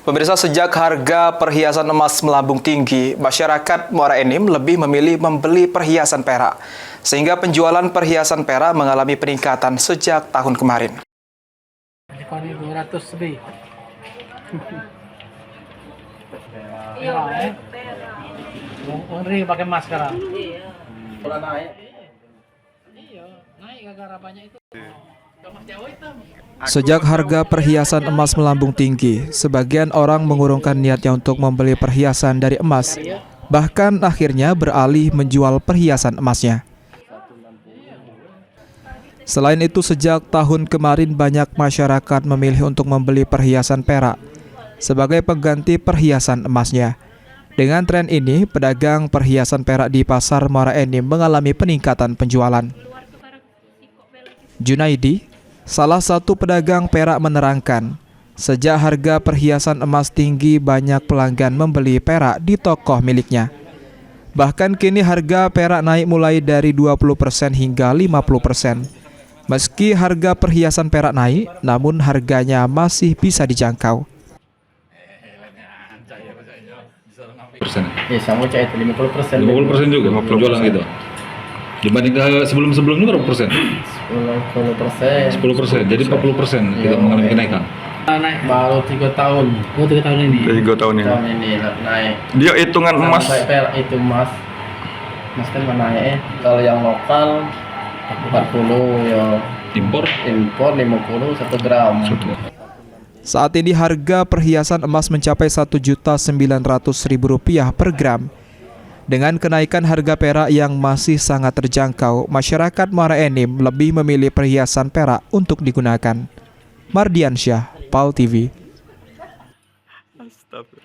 Pemirsa, sejak harga perhiasan emas melambung tinggi, masyarakat Muara Enim lebih memilih membeli perhiasan perak. Sehingga penjualan perhiasan perak mengalami peningkatan sejak tahun kemarin. 200 lebih. Ini pakai emas sekarang. Iya. Naik gara-gara banyak itu. Sejak harga perhiasan emas melambung tinggi, sebagian orang mengurungkan niatnya untuk membeli perhiasan dari emas. Bahkan akhirnya beralih menjual perhiasan emasnya. Selain itu, sejak tahun kemarin banyak masyarakat memilih untuk membeli perhiasan perak sebagai pengganti perhiasan emasnya. Dengan tren ini, pedagang perhiasan perak di Pasar Muara Enim mengalami peningkatan penjualan. Junaidi, salah satu pedagang perak, menerangkan, sejak harga perhiasan emas tinggi, banyak pelanggan membeli perak di toko miliknya. Bahkan kini harga perak naik mulai dari 20% hingga 50%. Meski harga perhiasan perak naik, namun harganya masih bisa dijangkau. Ya, sama cah itu 50%. 50% juga penjualan gitu. Dibanding sebelum-sebelumnya berapa persen? 10%. 10%. Jadi 40% kita mengalami kenaikan. Naik baru 3 tahun. Oh, 3 tahun ini. 3 tahun ini. Tahun ini naik. Dia hitungan emas. Sampai perak itu emas. Emas kan naik. Kalau yang lokal 40 ya. Impor 50 1 gram. Saat ini harga perhiasan emas mencapai Rp1.900.000 per gram. Dengan kenaikan harga perak yang masih sangat terjangkau, masyarakat Muara Enim lebih memilih perhiasan perak untuk digunakan. Mardiansyah, PAL TV.